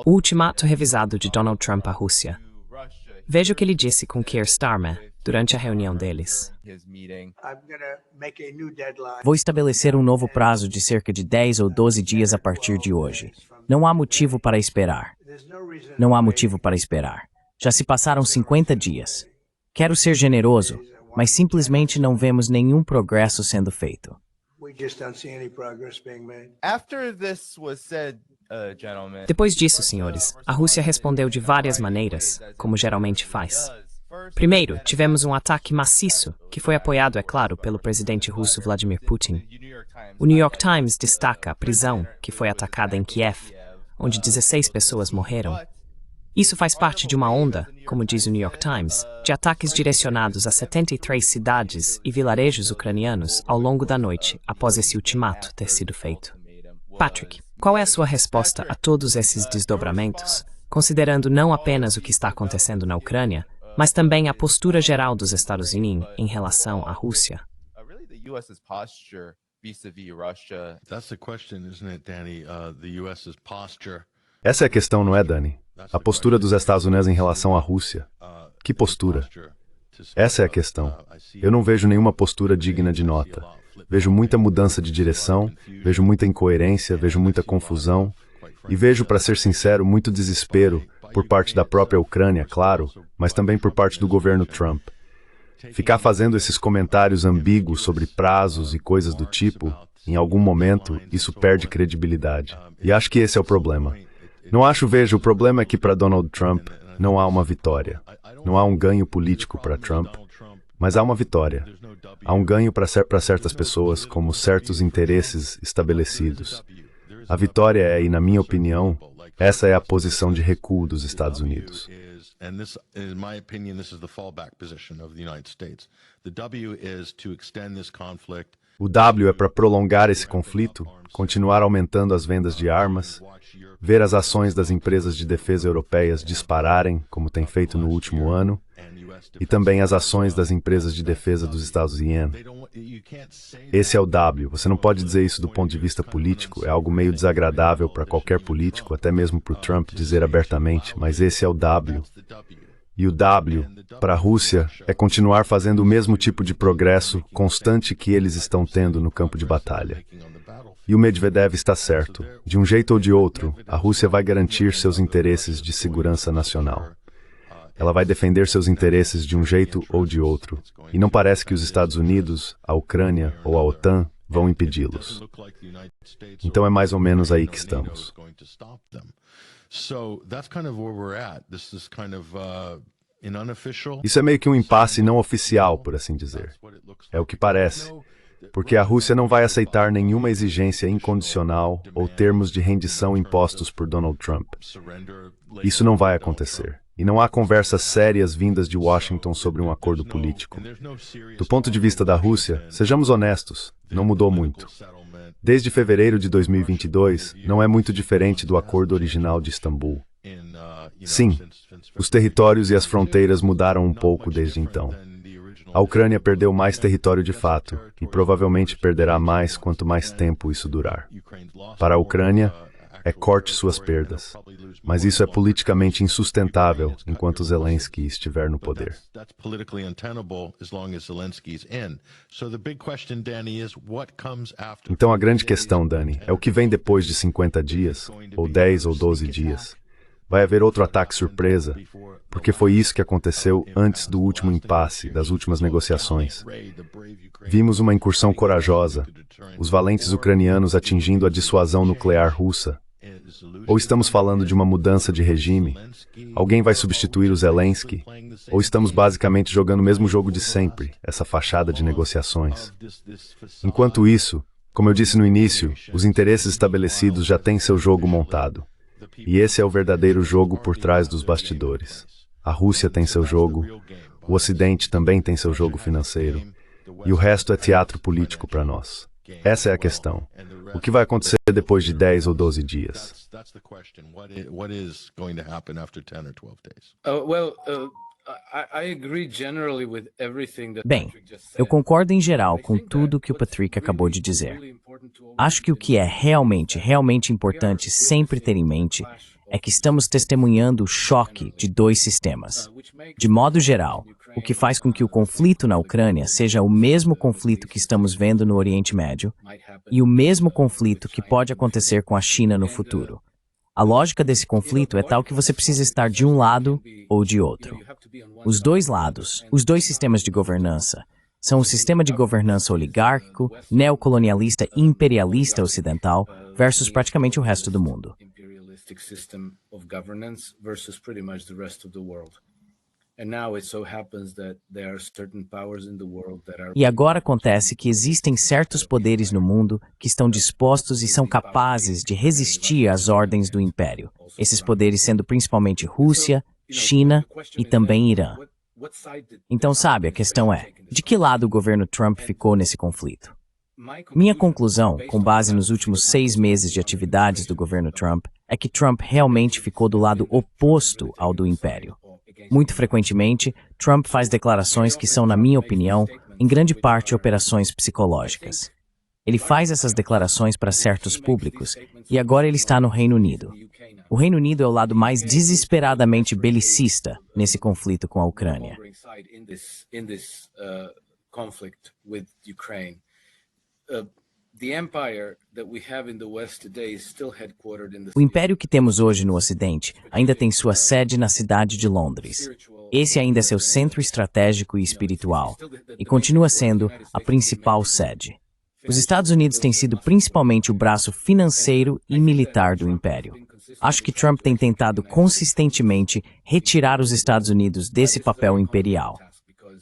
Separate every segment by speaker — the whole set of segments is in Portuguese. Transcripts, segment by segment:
Speaker 1: O ultimato revisado de Donald Trump à Rússia. Veja o que ele disse com Keir Starmer durante a reunião deles.
Speaker 2: Vou estabelecer um novo prazo de cerca de 10 ou 12 dias a partir de hoje. Não há motivo para esperar. Não há motivo para esperar. Já se passaram 50 dias. Quero ser generoso, mas simplesmente não vemos nenhum progresso sendo feito.
Speaker 1: Depois disso, senhores, a Rússia respondeu de várias maneiras, como geralmente faz. Primeiro, tivemos um ataque maciço, que foi apoiado, é claro, pelo presidente russo Vladimir Putin. O New York Times destaca a prisão, que foi atacada em Kiev, onde 16 pessoas morreram. Isso faz parte de uma onda, como diz o New York Times, de ataques direcionados a 73 cidades e vilarejos ucranianos ao longo da noite, após esse ultimato ter sido feito. Patrick, qual é a sua resposta a todos esses desdobramentos, considerando não apenas o que está acontecendo na Ucrânia, mas também a postura geral dos Estados Unidos em relação à Rússia?
Speaker 3: Essa é a questão, não é, Danny? A postura dos Estados Unidos em relação à Rússia. Que postura? Essa é a questão. Eu não vejo nenhuma postura digna de nota. Vejo muita mudança de direção, vejo muita incoerência, vejo muita confusão e vejo, para ser sincero, muito desespero por parte da própria Ucrânia, claro, mas também por parte do governo Trump. Ficar fazendo esses comentários ambíguos sobre prazos e coisas do tipo, em algum momento, isso perde credibilidade. E acho que esse é o problema. Veja, o problema é que para Donald Trump não há uma vitória. Não há um ganho político para Trump, mas há uma vitória. Há um ganho para certas pessoas, como certos interesses estabelecidos. A vitória é, e na minha opinião, essa é a posição de recuo dos Estados Unidos. O W é para prolongar esse conflito, continuar aumentando as vendas de armas, ver as ações das empresas de defesa europeias dispararem, como tem feito no último ano, e também as ações das empresas de defesa dos Estados Unidos. Esse é o W. Você não pode dizer isso do ponto de vista político, é algo meio desagradável para qualquer político, até mesmo para o Trump dizer abertamente, mas esse é o W. E o W, para a Rússia, é continuar fazendo o mesmo tipo de progresso constante que eles estão tendo no campo de batalha. E o Medvedev está certo. De um jeito ou de outro, a Rússia vai garantir seus interesses de segurança nacional. Ela vai defender seus interesses de um jeito ou de outro. E não parece que os Estados Unidos, a Ucrânia ou a OTAN vão impedi-los. Então é mais ou menos aí que estamos. Isso é meio que um impasse não oficial, por assim dizer. É o que parece. Porque a Rússia não vai aceitar nenhuma exigência incondicional ou termos de rendição impostos por Donald Trump. Isso não vai acontecer. E não há conversas sérias vindas de Washington sobre um acordo político. Do ponto de vista da Rússia, sejamos honestos, não mudou muito. Desde fevereiro de 2022, não é muito diferente do acordo original de Istambul. Sim, os territórios e as fronteiras mudaram um pouco desde então. A Ucrânia perdeu mais território de fato, e provavelmente perderá mais quanto mais tempo isso durar. Para a Ucrânia, é corte suas perdas. Mas isso é politicamente insustentável enquanto Zelensky estiver no poder. Então a grande questão, Danny, é o que vem depois de 50 dias, ou 10 ou 12 dias. Vai haver outro ataque surpresa, porque foi isso que aconteceu antes do último impasse, das últimas negociações. Vimos uma incursão corajosa, os valentes ucranianos atingindo a dissuasão nuclear russa. Ou estamos falando de uma mudança de regime? Alguém vai substituir o Zelensky? Ou estamos basicamente jogando o mesmo jogo de sempre, essa fachada de negociações? Enquanto isso, como eu disse no início, os interesses estabelecidos já têm seu jogo montado. E esse é o verdadeiro jogo por trás dos bastidores. A Rússia tem seu jogo, o Ocidente também tem seu jogo financeiro, e o resto é teatro político para nós. Essa é a questão. O que vai acontecer depois de 10 ou 12 dias?
Speaker 2: Bem, eu concordo em geral com tudo que o Patrick acabou de dizer. Acho que o que é realmente importante sempre ter em mente é que estamos testemunhando o choque de dois sistemas. De modo geral, o que faz com que o conflito na Ucrânia seja o mesmo conflito que estamos vendo no Oriente Médio e o mesmo conflito que pode acontecer com a China no futuro. A lógica desse conflito é tal que você precisa estar de um lado ou de outro. Os dois lados, os dois sistemas de governança, são o sistema de governança oligárquico, neocolonialista e imperialista ocidental versus praticamente o resto do mundo. E agora acontece que existem certos poderes no mundo que estão dispostos e são capazes de resistir às ordens do império. Esses poderes sendo principalmente Rússia, China e também Irã. Então, sabe, a questão é, de que lado o governo Trump ficou nesse conflito? Minha conclusão, com base nos últimos 6 meses de atividades do governo Trump, é que Trump realmente ficou do lado oposto ao do império. Muito frequentemente, Trump faz declarações que são, na minha opinião, em grande parte operações psicológicas. Ele faz essas declarações para certos públicos e agora ele está no Reino Unido. O Reino Unido é o lado mais desesperadamente belicista nesse conflito com a Ucrânia. O império que temos hoje no Ocidente ainda tem sua sede na cidade de Londres. Esse ainda é seu centro estratégico e espiritual, e continua sendo a principal sede. Os Estados Unidos têm sido principalmente o braço financeiro e militar do império. Acho que Trump tem tentado consistentemente retirar os Estados Unidos desse papel imperial.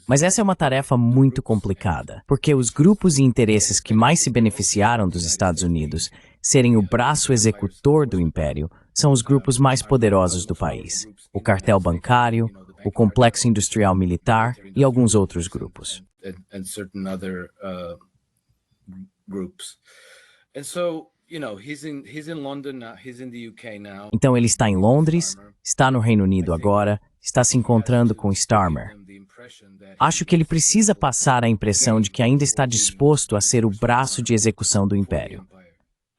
Speaker 2: Mas essa é uma tarefa muito complicada, porque os grupos e interesses que mais se beneficiaram dos Estados Unidos serem o braço executor do império são os grupos mais poderosos do país, o cartel bancário, o complexo industrial militar e alguns outros grupos. Então ele está em Londres, está no Reino Unido agora, está se encontrando com Starmer. Acho que ele precisa passar a impressão de que ainda está disposto a ser o braço de execução do império.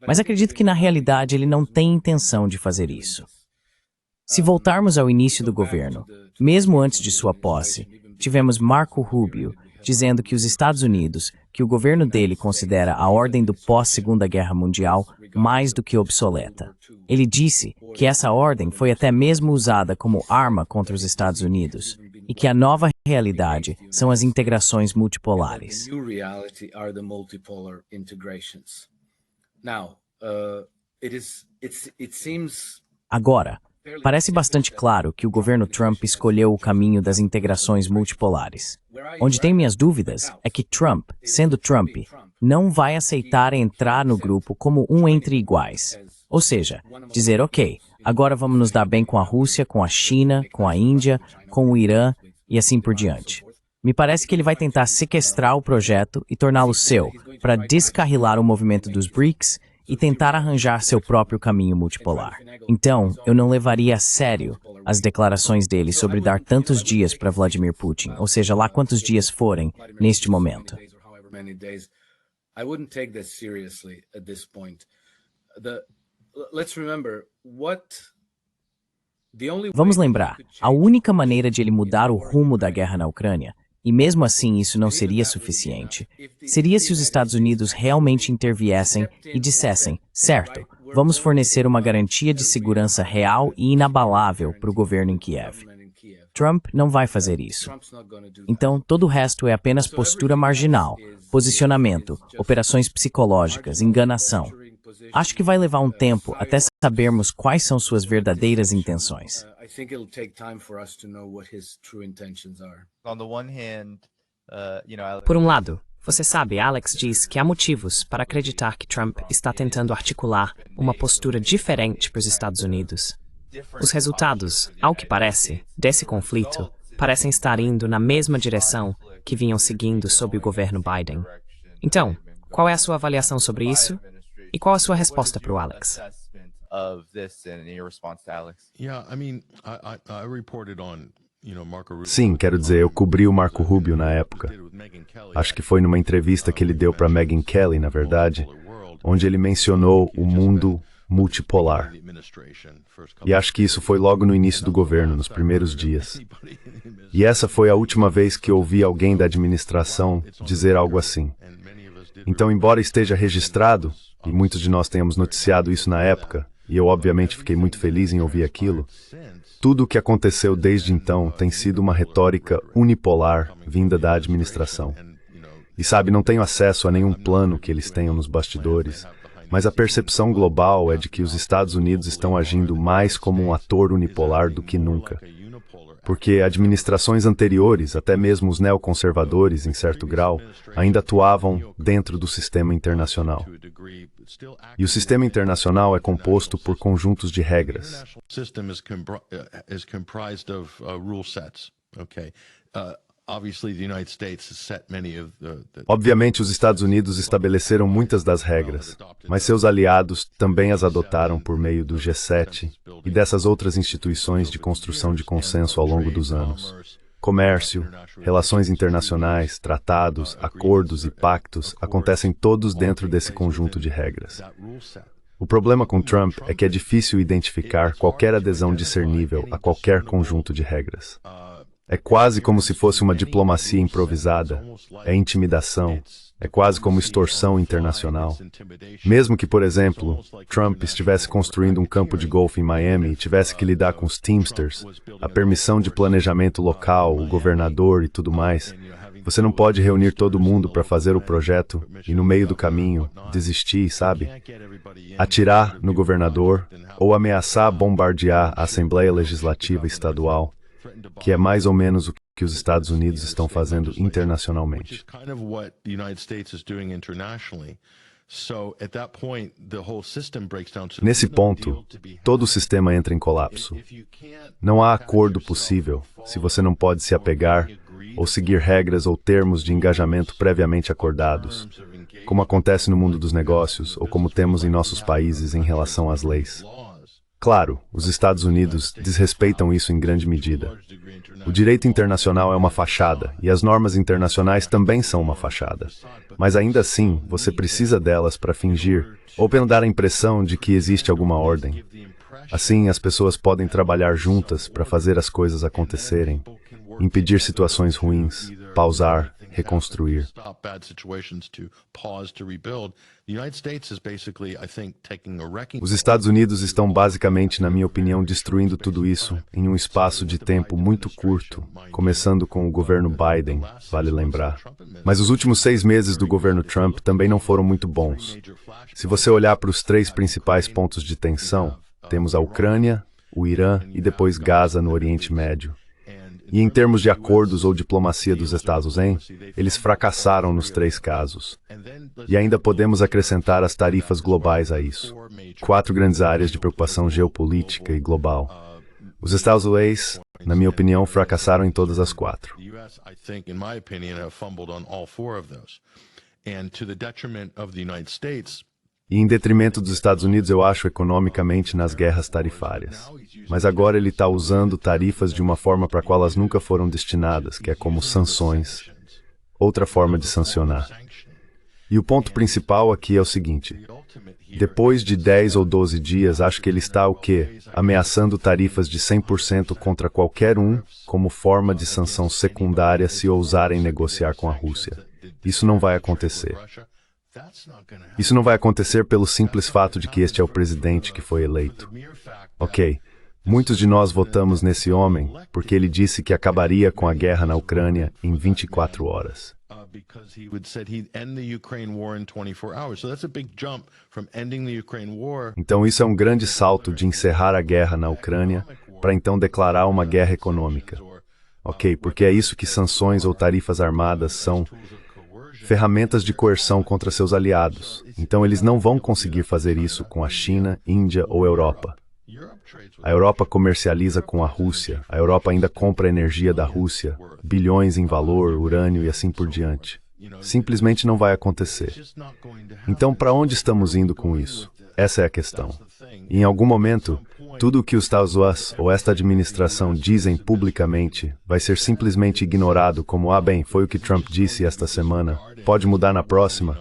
Speaker 2: Mas acredito que na realidade ele não tem intenção de fazer isso. Se voltarmos ao início do governo, mesmo antes de sua posse, tivemos Marco Rubio dizendo que os Estados Unidos, que o governo dele considera a ordem do pós-Segunda Guerra Mundial mais do que obsoleta. Ele disse que essa ordem foi até mesmo usada como arma contra os Estados Unidos e que a nova realidade são as integrações multipolares. Agora, parece bastante claro que o governo Trump escolheu o caminho das integrações multipolares. Onde tenho minhas dúvidas é que Trump, sendo Trump, não vai aceitar entrar no grupo como um entre iguais. Ou seja, dizer, ok, agora vamos nos dar bem com a Rússia, com a China, com a Índia, com o Irã e assim por diante. Me parece que ele vai tentar sequestrar o projeto e torná-lo seu, para descarrilar o movimento dos BRICS e tentar arranjar seu próprio caminho multipolar. Então, eu não levaria a sério as declarações dele sobre dar tantos dias para Vladimir Putin, ou seja, lá quantos dias forem neste momento. Vamos lembrar, a única maneira de ele mudar o rumo da guerra na Ucrânia, e mesmo assim isso não seria suficiente, seria se os Estados Unidos realmente interviessem e dissessem, certo, vamos fornecer uma garantia de segurança real e inabalável para o governo em Kiev. Trump não vai fazer isso. Então, todo o resto é apenas postura marginal, posicionamento, operações psicológicas, enganação. Acho que vai levar um tempo até sabermos quais são suas verdadeiras intenções.
Speaker 1: Por um lado, você sabe, Alex diz que há motivos para acreditar que Trump está tentando articular uma postura diferente para os Estados Unidos. Os resultados, ao que parece, desse conflito parecem estar indo na mesma direção que vinham seguindo sob o governo Biden. Então, Qual é a sua avaliação sobre isso? E qual a sua resposta para o Alex?
Speaker 3: Sim, quero dizer, eu cobri o Marco Rubio na época. Acho que foi numa entrevista que ele deu para Megyn Kelly, na verdade, onde ele mencionou o mundo multipolar. E acho que isso foi logo no início do governo, nos primeiros dias. E essa foi a última vez que ouvi alguém da administração dizer algo assim. Então, embora esteja registrado, e muitos de nós tenhamos noticiado isso na época, e eu obviamente fiquei muito feliz em ouvir aquilo, tudo o que aconteceu desde então tem sido uma retórica unipolar vinda da administração. E sabe, não tenho acesso a nenhum plano que eles tenham nos bastidores, mas a percepção global é de que os Estados Unidos estão agindo mais como um ator unipolar do que nunca. Porque administrações anteriores, até mesmo os neoconservadores, em certo grau, ainda atuavam dentro do sistema internacional. E o sistema internacional é composto por conjuntos de regras. Obviamente, os Estados Unidos estabeleceram muitas das regras, mas seus aliados também as adotaram por meio do G7 e dessas outras instituições de construção de consenso ao longo dos anos. Comércio, relações internacionais, tratados, acordos e pactos acontecem todos dentro desse conjunto de regras. O problema com Trump é que é difícil identificar qualquer adesão discernível a qualquer conjunto de regras. É quase como se fosse uma diplomacia improvisada, é intimidação, é quase como extorsão internacional. Mesmo que, por exemplo, Trump estivesse construindo um campo de golfe em Miami e tivesse que lidar com os Teamsters, a permissão de planejamento local, o governador e tudo mais, você não pode reunir todo mundo para fazer o projeto e, no meio do caminho, desistir, sabe? Atirar no governador ou ameaçar bombardear a Assembleia Legislativa Estadual, que é mais ou menos o que os Estados Unidos estão fazendo internacionalmente. Nesse ponto, todo o sistema entra em colapso. Não há acordo possível se você não pode se apegar ou seguir regras ou termos de engajamento previamente acordados, como acontece no mundo dos negócios ou como temos em nossos países em relação às leis. Claro, os Estados Unidos desrespeitam isso em grande medida. O direito internacional é uma fachada, e as normas internacionais também são uma fachada. Mas ainda assim, você precisa delas para fingir, ou pelo dar a impressão de que existe alguma ordem. Assim, as pessoas podem trabalhar juntas para fazer as coisas acontecerem, impedir situações ruins, pausar, reconstruir. Os Estados Unidos estão basicamente, na minha opinião, destruindo tudo isso em um espaço de tempo muito curto, começando com o governo Biden, vale lembrar. Mas os últimos 6 meses do governo Trump também não foram muito bons. Se você olhar para os 3 principais pontos de tensão, temos a Ucrânia, o Irã e depois Gaza no Oriente Médio. E em termos de acordos ou diplomacia dos Estados Unidos, eles fracassaram nos 3 casos. E ainda podemos acrescentar as tarifas globais a isso. 4 grandes áreas de preocupação geopolítica e global. Os Estados Unidos, na minha opinião, fracassaram em todas as 4. E em detrimento dos Estados Unidos, eu acho, economicamente, nas guerras tarifárias. Mas agora ele está usando tarifas de uma forma para a qual elas nunca foram destinadas, que é como sanções, outra forma de sancionar. E o ponto principal aqui é o seguinte: depois de 10 ou 12 dias, acho que ele está o quê? Ameaçando tarifas de 100% contra qualquer um, como forma de sanção secundária se ousarem negociar com a Rússia. Isso não vai acontecer. Isso não vai acontecer pelo simples fato de que este é o presidente que foi eleito. Ok, muitos de nós votamos nesse homem porque ele disse que acabaria com a guerra na Ucrânia em 24 horas. Então isso é um grande salto de encerrar a guerra na Ucrânia para então declarar uma guerra econômica. Ok, porque é isso que sanções ou tarifas armadas são. Ferramentas de coerção contra seus aliados. Então eles não vão conseguir fazer isso com a China, Índia ou Europa. A Europa comercializa com a Rússia, a Europa ainda compra energia da Rússia, bilhões em valor, urânio e assim por diante. Simplesmente não vai acontecer. Então, para onde estamos indo com isso? Essa é a questão. E em algum momento, tudo o que os Estados Unidos ou esta administração dizem publicamente vai ser simplesmente ignorado como, bem, foi o que Trump disse esta semana, pode mudar na próxima.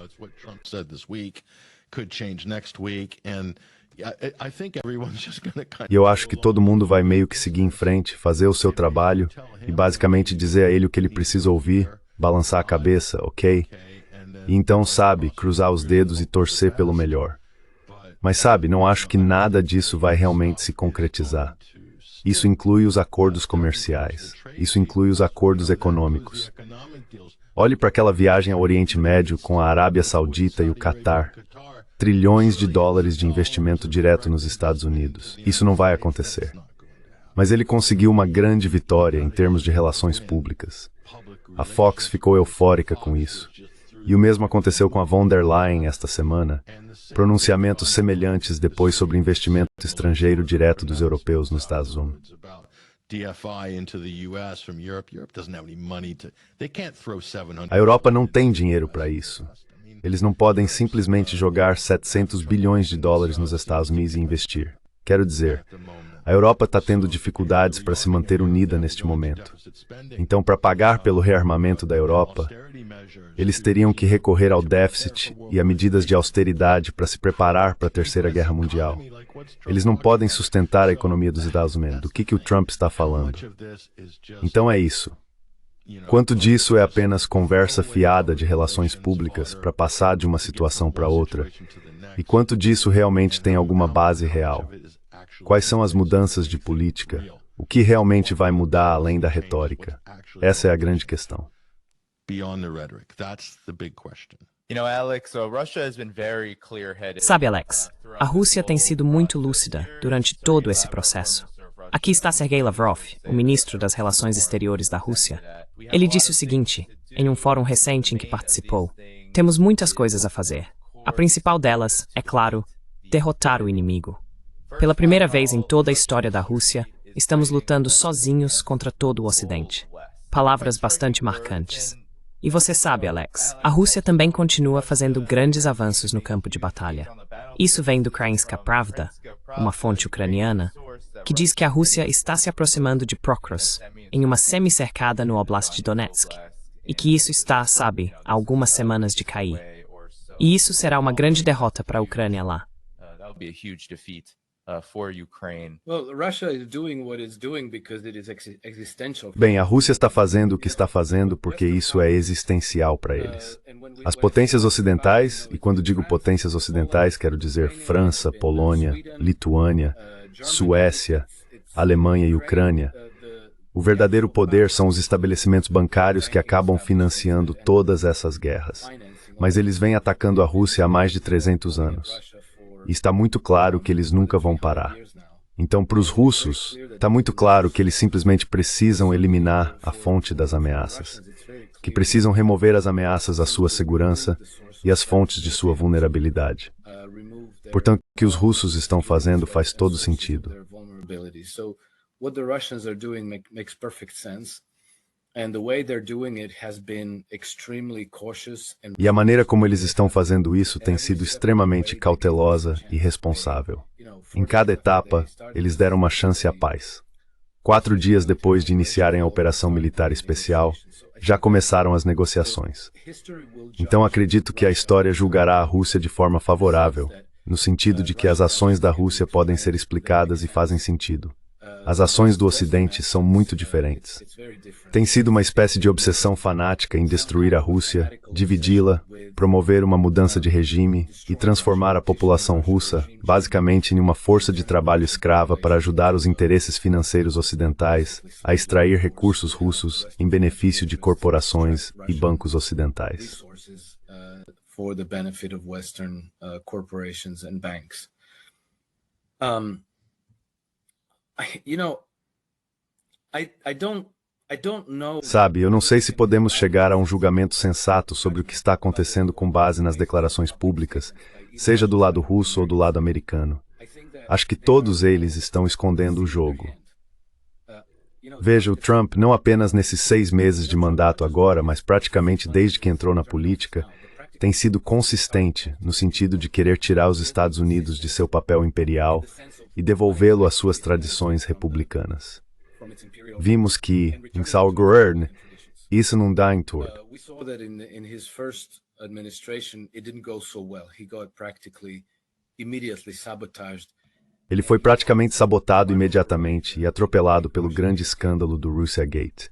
Speaker 3: E eu acho que todo mundo vai meio que seguir em frente, fazer o seu trabalho e basicamente dizer a ele o que ele precisa ouvir, balançar a cabeça, ok? E então, sabe, cruzar os dedos e torcer pelo melhor. Mas sabe, não acho que nada disso vai realmente se concretizar. Isso inclui os acordos comerciais. Isso inclui os acordos econômicos. Olhe para aquela viagem ao Oriente Médio com a Arábia Saudita e o Catar. Trilhões de dólares de investimento direto nos Estados Unidos. Isso não vai acontecer. Mas ele conseguiu uma grande vitória em termos de relações públicas. A Fox ficou eufórica com isso. E o mesmo aconteceu com a von der Leyen esta semana. Pronunciamentos semelhantes depois sobre investimento estrangeiro direto dos europeus nos Estados Unidos. A Europa não tem dinheiro para isso. Eles não podem simplesmente jogar 700 bilhões de dólares nos Estados Unidos e investir. Quero dizer, a Europa está tendo dificuldades para se manter unida neste momento. Então, para pagar pelo rearmamento da Europa, eles teriam que recorrer ao déficit e a medidas de austeridade para se preparar para a Terceira Guerra Mundial. Eles não podem sustentar a economia dos Estados Unidos. Do que o Trump está falando? Então é isso. Quanto disso é apenas conversa fiada de relações públicas para passar de uma situação para outra? E quanto disso realmente tem alguma base real? Quais são as mudanças de política? O que realmente vai mudar além da retórica? Essa é a grande questão.
Speaker 1: Sabe, Alex, a Rússia tem sido muito lúcida durante todo esse processo. Aqui está Sergei Lavrov, o ministro das Relações Exteriores da Rússia. Ele disse o seguinte, em um fórum recente em que participou: temos muitas coisas a fazer. A principal delas, é claro, derrotar o inimigo. Pela primeira vez em toda a história da Rússia, estamos lutando sozinhos contra todo o Ocidente. Palavras bastante marcantes. E você sabe, Alex, a Rússia também continua fazendo grandes avanços no campo de batalha. Isso vem do Ukrainska Pravda, uma fonte ucraniana, que diz que a Rússia está se aproximando de Prokros, em uma semi-cercada no Oblast de Donetsk, e que isso está, sabe, há algumas semanas de cair. E isso será uma grande derrota para a Ucrânia lá.
Speaker 3: Bem, a Rússia está fazendo o que está fazendo porque isso é existencial para eles. As potências ocidentais, e quando digo potências ocidentais, quero dizer França, Polônia, Lituânia, Suécia, Alemanha e Ucrânia. O verdadeiro poder são os estabelecimentos bancários que acabam financiando todas essas guerras. Mas eles vêm atacando a Rússia há mais de 300 anos. E está muito claro que eles nunca vão parar. Então, para os russos, está muito claro que eles simplesmente precisam eliminar a fonte das ameaças, que precisam remover as ameaças à sua segurança e as fontes de sua vulnerabilidade. Portanto, o que os russos estão fazendo faz todo sentido. E a maneira como eles estão fazendo isso tem sido extremamente cautelosa e responsável. Em cada etapa, eles deram uma chance à paz. 4 dias depois de iniciarem a operação militar especial, já começaram as negociações. Então acredito que a história julgará a Rússia de forma favorável, no sentido de que as ações da Rússia podem ser explicadas e fazem sentido. As ações do Ocidente são muito diferentes. Tem sido uma espécie de obsessão fanática em destruir a Rússia, dividi-la, promover uma mudança de regime e transformar a população russa, basicamente, em uma força de trabalho escrava para ajudar os interesses financeiros ocidentais a extrair recursos russos em benefício de corporações e bancos ocidentais. Sabe, eu não sei se podemos chegar a um julgamento sensato sobre o que está acontecendo com base nas declarações públicas, seja do lado russo ou do lado americano. Acho que todos eles estão escondendo o jogo. Veja, o Trump, não apenas nesses 6 meses de mandato agora, mas praticamente desde que entrou na política, tem sido consistente no sentido de querer tirar os Estados Unidos de seu papel imperial e devolvê-lo às suas tradições republicanas. Vimos que, em seu governo, isso não dá em todo. Ele foi praticamente sabotado imediatamente e atropelado pelo grande escândalo do Russiagate.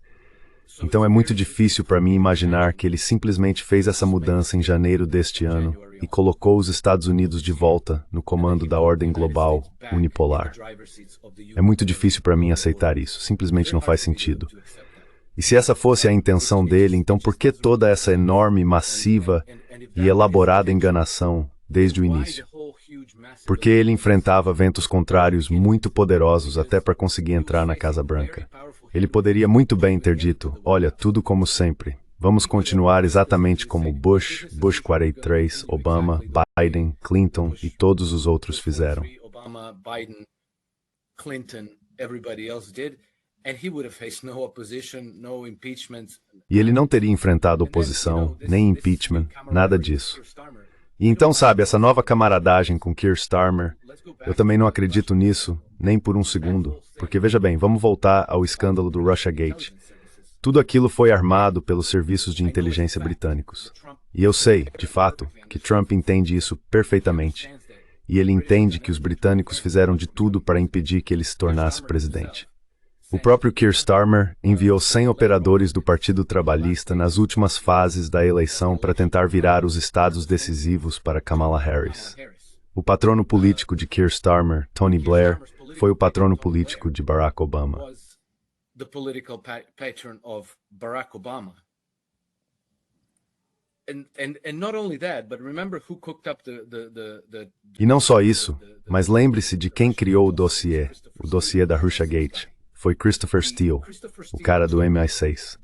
Speaker 3: Então é muito difícil para mim imaginar que ele simplesmente fez essa mudança em janeiro deste ano e colocou os Estados Unidos de volta no comando da ordem global unipolar. É muito difícil para mim aceitar isso, simplesmente não faz sentido. E se essa fosse a intenção dele, então por que toda essa enorme, massiva e elaborada enganação desde o início? Porque ele enfrentava ventos contrários muito poderosos até para conseguir entrar na Casa Branca. Ele poderia muito bem ter dito, olha, tudo como sempre. Vamos continuar exatamente como Bush, Bush 43, Obama, Biden, Clinton e todos os outros fizeram. E ele não teria enfrentado oposição, nem impeachment, nada disso. E então, sabe, essa nova camaradagem com Keir Starmer, eu também não acredito nisso, nem por um segundo. Porque, veja bem, vamos voltar ao escândalo do Russiagate. Tudo aquilo foi armado pelos serviços de inteligência britânicos. E eu sei, de fato, que Trump entende isso perfeitamente. E ele entende que os britânicos fizeram de tudo para impedir que ele se tornasse presidente. O próprio Keir Starmer enviou 100 operadores do Partido Trabalhista nas últimas fases da eleição para tentar virar os estados decisivos para Kamala Harris. O patrono político de Keir Starmer, Tony Blair, foi o patrono político de Barack Obama. E não só isso, mas lembre-se de quem criou o dossiê da Russiagate. Foi Christopher Steele, o cara do MI6.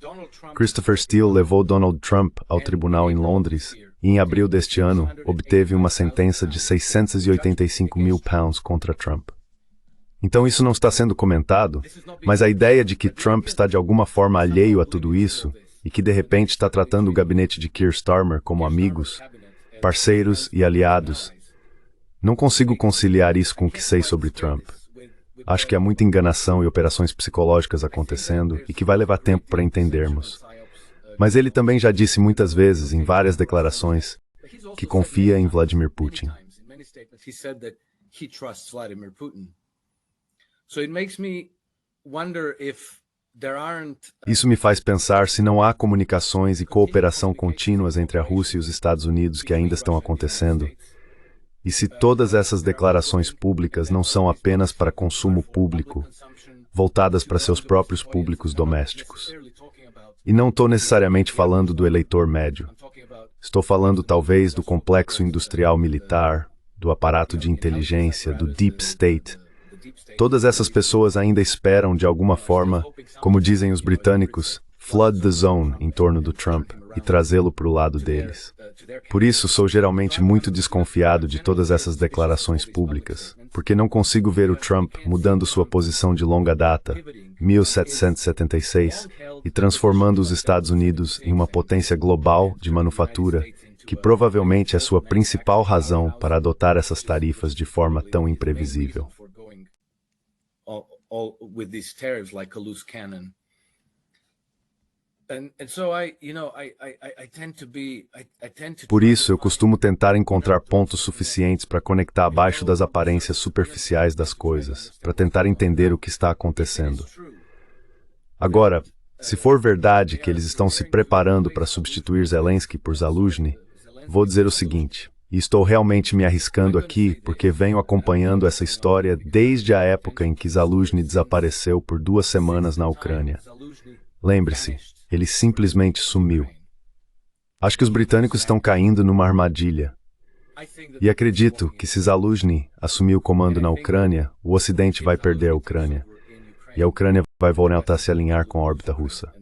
Speaker 3: Christopher Steele levou Donald Trump ao tribunal em Londres e, em abril deste ano, obteve uma sentença de 685 mil pounds contra Trump. Então isso não está sendo comentado, mas a ideia de que Trump está de alguma forma alheio a tudo isso e que de repente está tratando o gabinete de Keir Starmer como amigos, parceiros e aliados, não consigo conciliar isso com o que sei sobre Trump. Acho que há muita enganação e operações psicológicas acontecendo e que vai levar tempo para entendermos. Mas ele também já disse muitas vezes, em várias declarações, que confia em Vladimir Putin. Isso me faz pensar se não há comunicações e cooperação contínuas entre a Rússia e os Estados Unidos que ainda estão acontecendo. E se todas essas declarações públicas não são apenas para consumo público, voltadas para seus próprios públicos domésticos. E não estou necessariamente falando do eleitor médio. Estou falando talvez do complexo industrial militar, do aparato de inteligência, do Deep State. Todas essas pessoas ainda esperam, de alguma forma, como dizem os britânicos, flood the zone em torno do Trump e trazê-lo para o lado deles. Por isso, sou geralmente muito desconfiado de todas essas declarações públicas, porque não consigo ver o Trump mudando sua posição de longa data, 1776, e transformando os Estados Unidos em uma potência global de manufatura, que provavelmente é sua principal razão para adotar essas tarifas de forma tão imprevisível. Por isso, eu costumo tentar encontrar pontos suficientes para conectar abaixo das aparências superficiais das coisas, para tentar entender o que está acontecendo. Agora, se for verdade que eles estão se preparando para substituir Zelensky por Zaluzhny, vou dizer o seguinte, e estou realmente me arriscando aqui porque venho acompanhando essa história desde a época em que Zaluzhny desapareceu por 2 semanas na Ucrânia. Lembre-se, ele simplesmente sumiu. Acho que os britânicos estão caindo numa armadilha. E acredito que se Zaluzhny assumir o comando na Ucrânia, o Ocidente vai perder a Ucrânia. E a Ucrânia vai voltar a se alinhar com a órbita russa.